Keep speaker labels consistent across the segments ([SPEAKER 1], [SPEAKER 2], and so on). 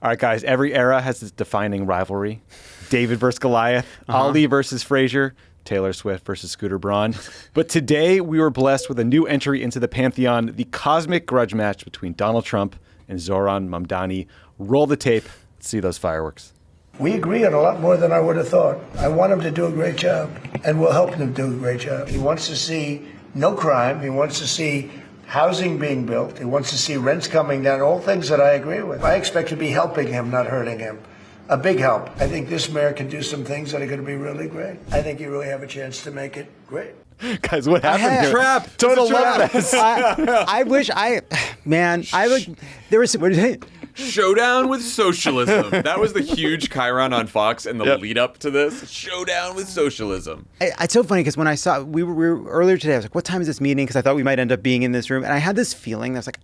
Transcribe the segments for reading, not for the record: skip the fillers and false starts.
[SPEAKER 1] All right, guys, every era has its defining rivalry. David versus Goliath, Ali versus Frazier, Taylor Swift versus Scooter Braun. But today we were blessed with a new entry into the pantheon, the cosmic grudge match between Donald Trump and Zohran Mamdani. Roll the tape. Let's see those fireworks.
[SPEAKER 2] We agree on a lot more than I would have thought. I want him to do a great job, and we'll help him do a great job. He wants to see no crime. He wants to see housing being built. He wants to see rents coming down, all things that I agree with. I expect to be helping him, not hurting him. A big help. I think this mayor can do some things that are going to be really great. I think you really have a chance to make it great.
[SPEAKER 1] Guys, what happened here?
[SPEAKER 3] Trap.
[SPEAKER 1] Total love fest.
[SPEAKER 4] I wish there was, what do you think?
[SPEAKER 3] Showdown with socialism. That was the huge chyron on Fox and the lead up to this. Showdown with socialism.
[SPEAKER 4] It's so funny because when I saw, we were earlier today, I was like, what time is this meeting? Because I thought we might end up being in this room. And I had this feeling that I was like,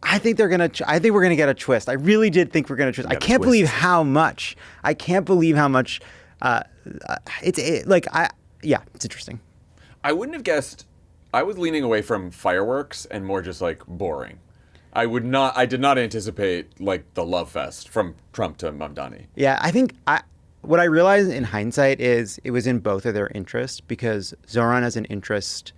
[SPEAKER 4] I think we're going to get a twist. I really did think we're going to twist. I can't believe how much. It's interesting.
[SPEAKER 3] I wouldn't have guessed. I was leaning away from fireworks and more just like boring. I did not anticipate like the love fest from Trump to Mamdani.
[SPEAKER 4] Yeah, I think what I realized in hindsight is it was in both of their interests because Zohran has an interest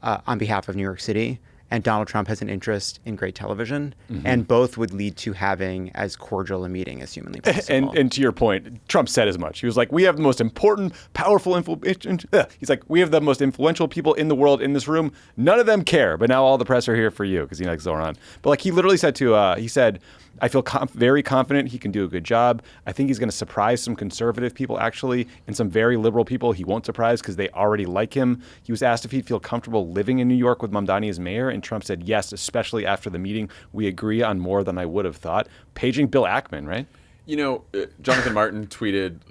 [SPEAKER 4] on behalf of New York City and Donald Trump has an interest in great television, and both would lead to having as cordial a meeting as humanly possible.
[SPEAKER 1] And to your point, Trump said as much. He was like, we have the most important, powerful, he's like, we have the most influential people in the world in this room. None of them care, but now all the press are here for you because he likes Zohran. But like he literally said he said, I feel very confident he can do a good job. I think he's going to surprise some conservative people, actually, and some very liberal people he won't surprise because they already like him. He was asked if he'd feel comfortable living in New York with Mamdani as mayor, and Trump said yes, especially after the meeting. We agree on more than I would have thought. Paging Bill Ackman, right?
[SPEAKER 3] Jonathan Martin tweeted,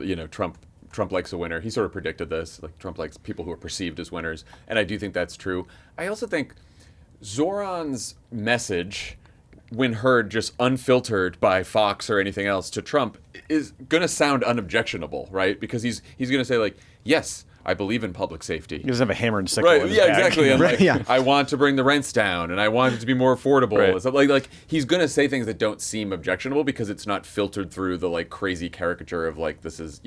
[SPEAKER 3] Trump likes a winner. He sort of predicted this. Like Trump likes people who are perceived as winners, and I do think that's true. I also think Zohran's message, when heard just unfiltered by Fox or anything else to Trump, is going to sound unobjectionable, right? Because he's going to say like, yes, I believe in public safety.
[SPEAKER 1] He doesn't have a hammer and sickle in his
[SPEAKER 3] yeah,
[SPEAKER 1] bag.
[SPEAKER 3] exactly. And
[SPEAKER 4] Right, yeah.
[SPEAKER 3] I want to bring the rents down, and I want it to be more affordable.
[SPEAKER 1] Right.
[SPEAKER 3] So like he's going to say things that don't seem objectionable because it's not filtered through the like crazy caricature of like this is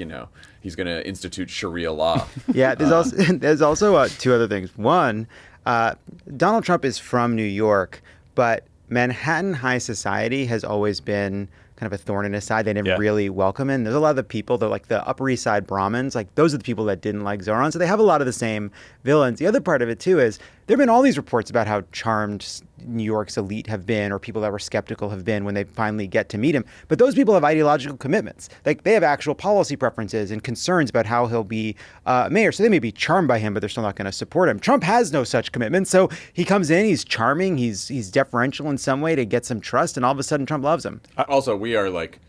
[SPEAKER 3] he's going to institute Sharia law.
[SPEAKER 4] Yeah, there's also two other things. One, Donald Trump is from New York, but Manhattan high society has always been kind of a thorn in his side. They didn't really welcome him. There's a lot of the people, they're like the Upper East Side Brahmins, like those are the people that didn't like Zohran. So they have a lot of the same villains. The other part of it too is there have been all these reports about how charmed New York's elite have been, or people that were skeptical have been when they finally get to meet him. But those people have ideological commitments. Like they have actual policy preferences and concerns about how he'll be mayor. So they may be charmed by him, but they're still not going to support him. Trump has no such commitments. So he comes in, he's charming, he's deferential in some way to get some trust, and all of a sudden Trump loves him.
[SPEAKER 3] Also, we are like,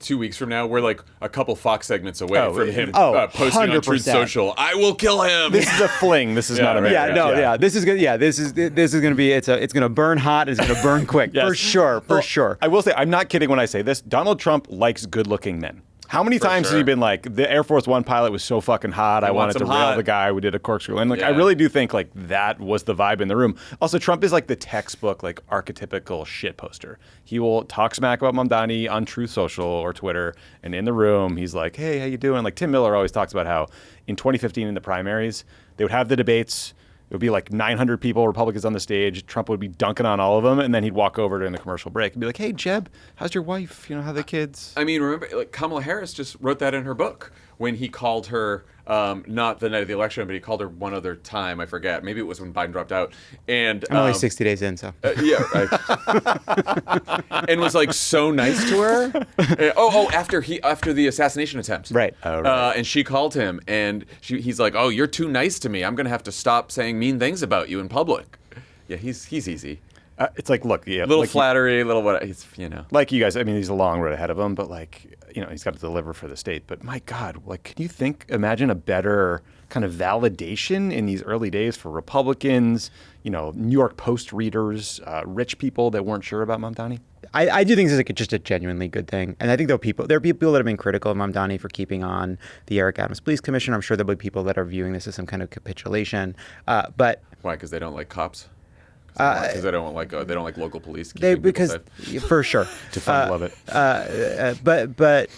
[SPEAKER 3] 2 weeks from now, we're like a couple Fox segments away from him posting on Truth
[SPEAKER 4] 100%.
[SPEAKER 3] Social, I will kill him.
[SPEAKER 1] This is a fling. This is not a marriage.
[SPEAKER 4] This is good. Yeah, this is going to be. It's going to burn hot. It's going to burn quick.
[SPEAKER 1] Yes.
[SPEAKER 4] For sure.
[SPEAKER 1] I will say, I'm not kidding when I say this. Donald Trump likes good-looking men. How many times has he been like, the Air Force One pilot was so fucking hot, I wanted to rail the guy who did a corkscrew. And I really do think like that was the vibe in the room. Also, Trump is like the textbook, like archetypical shit poster. He will talk smack about Mamdani on Truth Social or Twitter, and in the room, he's like, hey, how you doing? Like Tim Miller always talks about how in 2015 in the primaries, they would have the debates. It would be like 900 people, Republicans on the stage. Trump would be dunking on all of them, and then he'd walk over during the commercial break and be like, hey, Jeb, how's your wife? How are the kids?
[SPEAKER 3] I mean, remember, like Kamala Harris just wrote that in her book when he called her, not the night of the election, but he called her one other time. I forget. Maybe it was when Biden dropped out. And
[SPEAKER 4] I'm only 60 days in, so.
[SPEAKER 3] Yeah, right. And was like so nice to her. After the assassination attempt.
[SPEAKER 4] Right.
[SPEAKER 3] And she called him, and he's like, oh, you're too nice to me. I'm going to have to stop saying mean things about you in public. Yeah, he's easy.
[SPEAKER 1] It's like, look,
[SPEAKER 3] little
[SPEAKER 1] like
[SPEAKER 3] flattery, little what,
[SPEAKER 1] like you guys. I mean, he's a long road ahead of him, but like, he's got to deliver for the state. But my God, like, can you imagine a better kind of validation in these early days for Republicans, New York Post readers, rich people that weren't sure about Mamdani?
[SPEAKER 4] I do think this is like just a genuinely good thing. And I think there are people that have been critical of Mamdani for keeping on the Eric Adams Police Commission. I'm sure there'll be people that are viewing this as some kind of capitulation. But
[SPEAKER 3] why? Because they don't like cops? Because they don't like local police.
[SPEAKER 4] For sure.
[SPEAKER 1] To love it.
[SPEAKER 4] But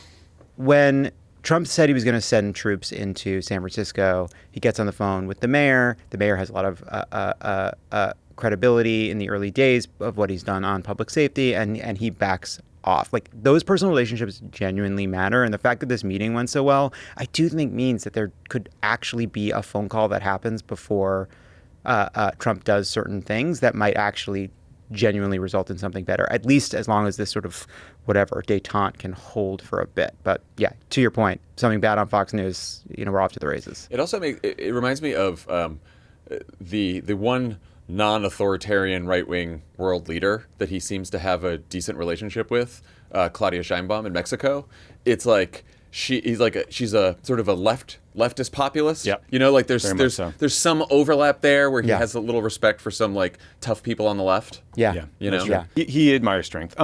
[SPEAKER 4] when Trump said he was going to send troops into San Francisco, he gets on the phone with the mayor. The mayor has a lot of credibility in the early days of what he's done on public safety, and he backs off. Like, those personal relationships genuinely matter, and the fact that this meeting went so well, I do think means that there could actually be a phone call that happens before Trump does certain things that might actually genuinely result in something better, at least as long as this sort of whatever détente can hold for a bit. But yeah, to your point, something bad on Fox News, we're off to the races.
[SPEAKER 3] It also it reminds me of the one non-authoritarian right-wing world leader that he seems to have a decent relationship with, Claudia Sheinbaum in Mexico. It's like she's a sort of a leftist populist.
[SPEAKER 1] Yep.
[SPEAKER 3] Like there's some overlap there where he has a little respect for some like tough people on the left.
[SPEAKER 4] Yeah.
[SPEAKER 1] Yeah. He admires strength.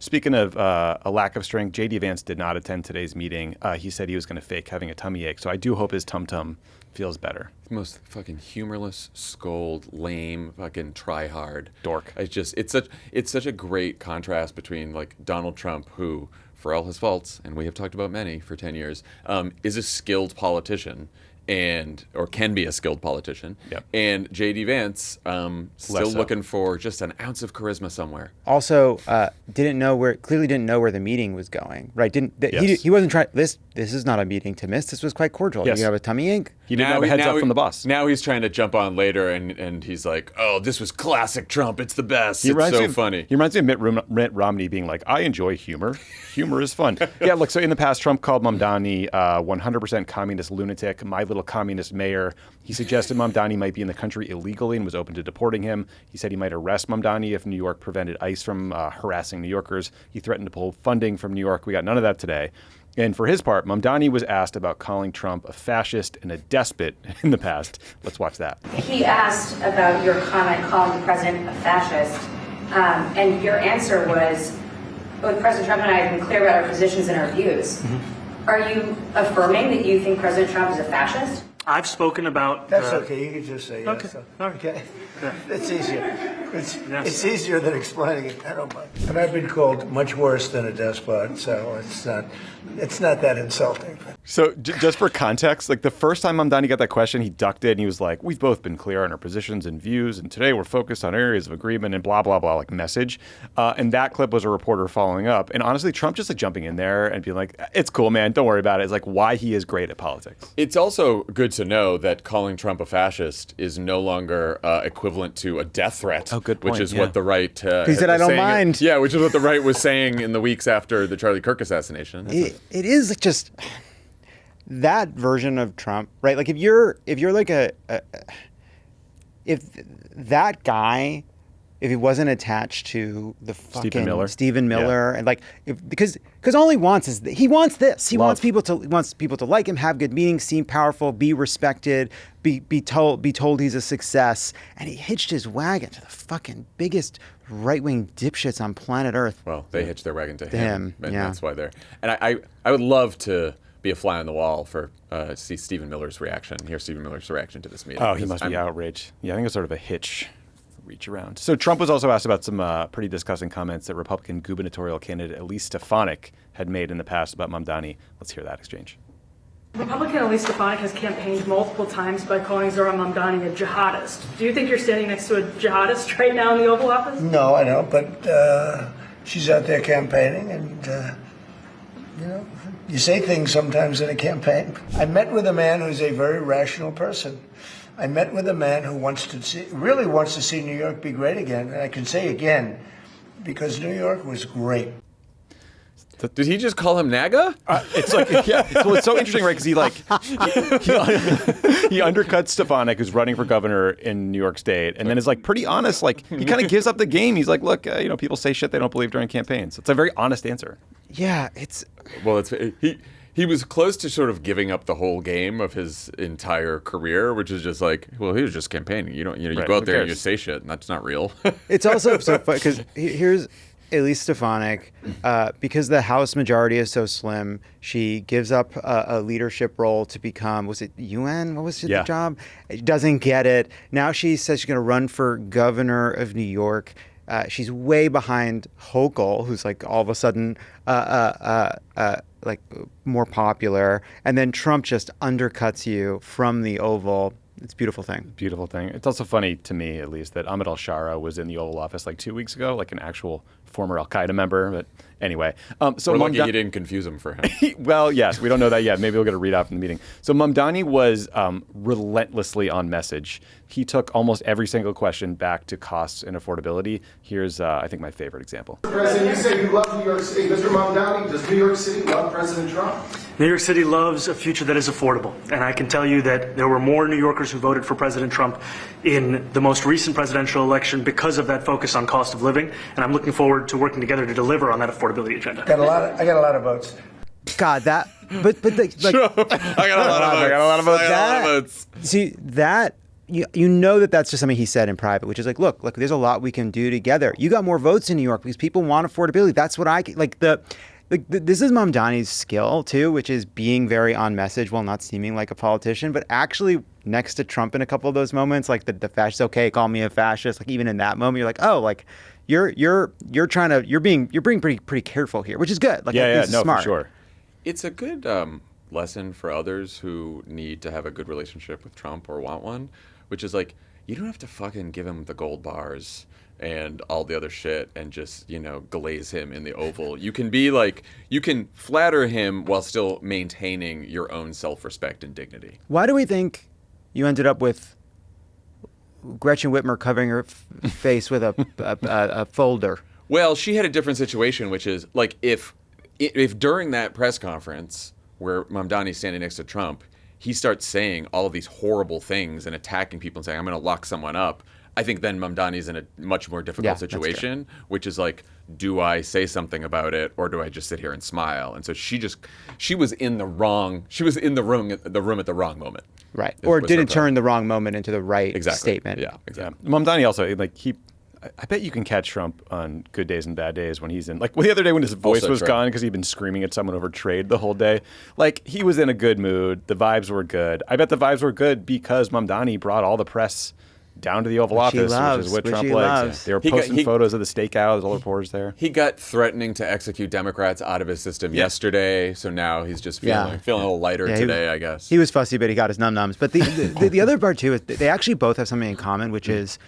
[SPEAKER 1] Speaking of a lack of strength, J.D. Vance did not attend today's meeting. He said he was going to fake having a tummy ache. So I do hope his tum-tum feels better.
[SPEAKER 3] The most fucking humorless, scold, lame, fucking try hard
[SPEAKER 1] dork.
[SPEAKER 3] It's such a great contrast between like Donald Trump, who, for all his faults, and we have talked about many for 10 years, is a skilled politician or can be a skilled politician.
[SPEAKER 1] Yep.
[SPEAKER 3] And J.D. Vance, still looking for just an ounce of charisma somewhere.
[SPEAKER 4] Also, clearly didn't know where the meeting was going, right? He wasn't trying, this is not a meeting to miss. This was quite cordial.
[SPEAKER 1] Yes.
[SPEAKER 4] You have a tummy ache?
[SPEAKER 1] He didn't have a heads up from the boss.
[SPEAKER 3] Now he's trying to jump on later, and he's like, oh, this was classic Trump. It's the best. It's so funny.
[SPEAKER 1] He reminds me of Mitt Romney being like, I enjoy humor. Humor is fun. Yeah, look, so in the past, Trump called Mamdani 100% communist lunatic, my little communist mayor. He suggested Mamdani might be in the country illegally and was open to deporting him. He said he might arrest Mamdani if New York prevented ICE from harassing New Yorkers. He threatened to pull funding from New York. We got none of that today. And for his part, Mamdani was asked about calling Trump a fascist and a despot in the past. Let's watch that.
[SPEAKER 5] He asked about your comment calling the president a fascist, and your answer was, both President Trump and I have been clear about our positions and our views. Mm-hmm. Are you affirming that you think President Trump is a fascist?
[SPEAKER 6] I've spoken about...
[SPEAKER 2] That's okay. You can just say yes. Okay. Yeah. It's easier. It's easier than explaining it. I don't mind. And I've been called much worse than a despot, so it's not that insulting.
[SPEAKER 1] So just for context, like the first time Mamdani got that question, he ducked it and he was like, we've both been clear on our positions and views, and today we're focused on areas of agreement and blah, blah, blah, like message. And that clip was a reporter following up. And honestly, Trump just like jumping in there and being like, it's cool, man, don't worry about it. It's like why he is great at politics.
[SPEAKER 3] It's also good to know that calling Trump a fascist is no longer equivalent to a death threat.
[SPEAKER 1] Oh, good point.
[SPEAKER 3] Which is what the right...
[SPEAKER 4] he said, I don't mind.
[SPEAKER 3] Yeah, which is what the right was saying in the weeks after the Charlie Kirk assassination.
[SPEAKER 4] It is just that version of Trump, right? Like if you're like if that guy, if he wasn't attached to the fucking Stephen Miller, and like because all he wants is he wants this. He wants people to like him, have good meetings, seem powerful, be respected, be told he's a success, and he hitched his wagon to the fucking biggest right-wing dipshits on planet Earth.
[SPEAKER 3] Well, they hitched their wagon to him, and
[SPEAKER 4] yeah.
[SPEAKER 3] That's why they're. And I would love to be a fly on the wall for see Stephen Miller's reaction. Hear Stephen Miller's reaction to this meeting.
[SPEAKER 1] Oh, he must be outraged. Yeah, I think it's sort of a hitch. Reach around. So Trump was also asked about some pretty disgusting comments that Republican gubernatorial candidate Elise Stefanik had made in the past about Mamdani. Let's hear that exchange.
[SPEAKER 7] Republican Elise Stefanik has campaigned multiple times by calling Zohran Mamdani a jihadist. Do you think you're standing next to a jihadist right now in the Oval Office?
[SPEAKER 2] No, I don't, but she's out there campaigning, and you say things sometimes in a campaign. I met with a man who's a very rational person. I met with a man who really wants to see New York be great again. And I can say again, because New York was great.
[SPEAKER 3] Did he just call him NAGA?
[SPEAKER 1] It's like, yeah. So it's so interesting, right? Because he undercuts Stefanik, who's running for governor in New York State, and then is like pretty honest. Like he kind of gives up the game. He's like, look, people say shit they don't believe during campaigns. It's a very honest answer.
[SPEAKER 4] Yeah,
[SPEAKER 3] He was close to sort of giving up the whole game of his entire career, which is just like, well, he was just campaigning. You go out there and you say shit, and that's not real.
[SPEAKER 4] It's also so fun because Elise Stefanik, because the House majority is so slim, she gives up a leadership role to become, was it UN? What was the job? Doesn't get it. Now she says she's going to run for governor of New York. She's way behind Hochul, who's like all of a sudden like more popular. And then Trump just undercuts you from the Oval. It's a beautiful thing.
[SPEAKER 1] Beautiful thing. It's also funny to me, at least, that Ahmed al-Shara was in the Oval Office like 2 weeks ago, like an actual former Al-Qaeda member. But anyway.
[SPEAKER 3] So we're lucky you didn't confuse him for him.
[SPEAKER 1] Well, yes, we don't know that yet. Maybe we'll get a readout from the meeting. So Mamdani was relentlessly on message. He took almost every single question back to costs and affordability. Here's, I think, my favorite example.
[SPEAKER 6] President, you say you love New York City. Mr. Mamdani, does New York City love President Trump?
[SPEAKER 8] New York City loves a future that is affordable. And I can tell you that there were more New Yorkers who voted for President Trump in the most recent presidential election because of that focus on cost of living. And I'm looking forward to working together to deliver on that affordability agenda.
[SPEAKER 2] I got a lot of votes.
[SPEAKER 4] God, that, but like,
[SPEAKER 3] I got a lot of votes.
[SPEAKER 4] See, that, you know that's just something he said in private, which is like, look, there's a lot we can do together. You got more votes in New York because people want affordability. That's what this is Mamdani's skill too, which is being very on message while not seeming like a politician, but actually next to Trump in a couple of those moments, like the fascist, okay, call me a fascist. Like even in that moment, you're like, oh, like you're being pretty careful here, which is good. Like,
[SPEAKER 1] no,
[SPEAKER 4] smart.
[SPEAKER 1] for sure.
[SPEAKER 3] It's a good lesson for others who need to have a good relationship with Trump or want one, which is like, you don't have to fucking give him the gold bars and all the other shit and just, glaze him in the Oval. You can be like, you can flatter him while still maintaining your own self-respect and dignity.
[SPEAKER 4] Why do we think you ended up with Gretchen Whitmer covering her face with a folder?
[SPEAKER 3] Well, she had a different situation, which is like if during that press conference where Mamdani's standing next to Trump, he starts saying all of these horrible things and attacking people and saying, I'm going to lock someone up. I think then Mamdani's in a much more difficult situation, which is like, do I say something about it or do I just sit here and smile? And so she was in the room at the wrong moment.
[SPEAKER 4] Right. Or didn't turn the wrong moment into the right statement.
[SPEAKER 3] Yeah, exactly.
[SPEAKER 1] Yeah. Mamdani also, I bet you can catch Trump on good days and bad days when he's in, like the other day when his voice was gone because he'd been screaming at someone over trade the whole day. Like he was in a good mood. The vibes were good. I bet the vibes were good because Mamdani brought all the press down to the Oval Office, which is what Trump likes. They were posting photos of the stakeout. There's all the reporters there.
[SPEAKER 3] He got threatening to execute Democrats out of his system yesterday, so now he's just feeling a little lighter today, I guess.
[SPEAKER 4] He was fussy, but he got his num-nums. But the other part, too, is they actually both have something in common, which is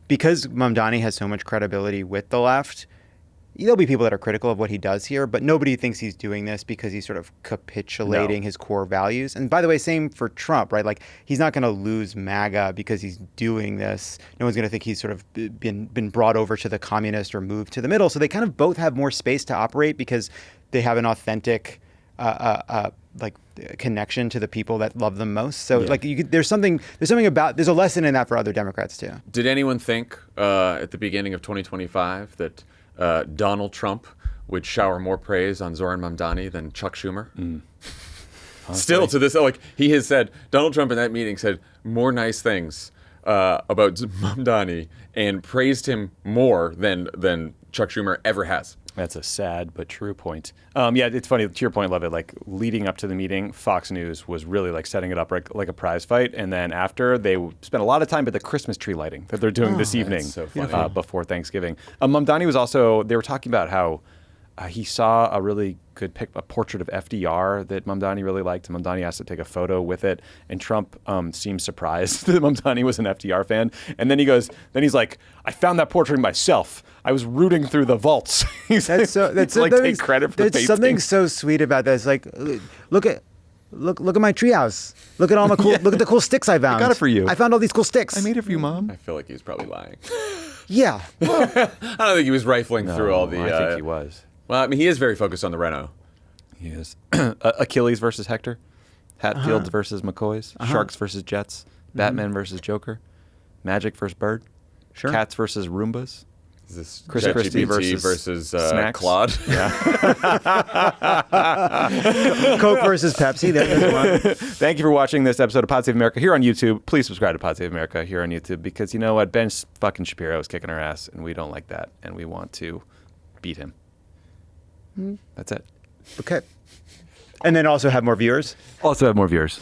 [SPEAKER 4] because Mamdani has so much credibility with the left, there'll be people that are critical of what he does here, but nobody thinks he's doing this because he's sort of capitulating his core values. And by the way, same for Trump, right? Like he's not going to lose MAGA because he's doing this. No one's going to think he's sort of been brought over to the communist or moved to the middle. So they kind of both have more space to operate because they have an authentic connection to the people that love them most. So there's a lesson in that for other Democrats too.
[SPEAKER 3] Did anyone think at the beginning of 2025 that Donald Trump would shower more praise on Zohran Mamdani than Chuck Schumer? Still to this, he has said, Donald Trump in that meeting said more nice things about Mamdani and praised him more than Chuck Schumer ever has.
[SPEAKER 1] That's a sad but true point. It's funny, to your point, Lovett, like leading up to the meeting, Fox News was really like setting it up like a prize fight. And then after, they spent a lot of time at the Christmas tree lighting that they're doing this evening before Thanksgiving. Mamdani was also, they were talking about how he saw a really good a portrait of FDR that Mamdani really liked. And Mamdani asked to take a photo with it. And Trump seemed surprised that Mamdani was an FDR fan. And then he's like, I found that portrait myself. I was rooting through the vaults. Take credit for the painting.
[SPEAKER 4] There's something so sweet about this. Like, look at my treehouse. Look at all my cool. Look at the cool sticks I found.
[SPEAKER 1] I got it for you.
[SPEAKER 4] I found all these cool sticks.
[SPEAKER 1] I made it for you, Mom.
[SPEAKER 3] I feel like he was probably lying.
[SPEAKER 4] Yeah.
[SPEAKER 3] I don't think he was rifling through all the.
[SPEAKER 1] I think he was.
[SPEAKER 3] Well, I mean, he is very focused on the Reno.
[SPEAKER 1] He is. Achilles versus Hector. Hatfields versus McCoys. Sharks versus Jets. Batman versus Joker. Magic versus Bird.
[SPEAKER 4] Sure.
[SPEAKER 1] Cats versus Roombas.
[SPEAKER 3] Is this
[SPEAKER 1] Chris Christie versus
[SPEAKER 3] Claude?
[SPEAKER 1] Yeah.
[SPEAKER 4] Coke versus Pepsi. There's one.
[SPEAKER 1] Thank you for watching this episode of Pod Save America here on YouTube. Please subscribe to Pod Save America here on YouTube because you know what? Ben fucking Shapiro is kicking our ass and we don't like that and we want to beat him. That's it.
[SPEAKER 4] Okay. And then also have more viewers?
[SPEAKER 9] Also have more viewers.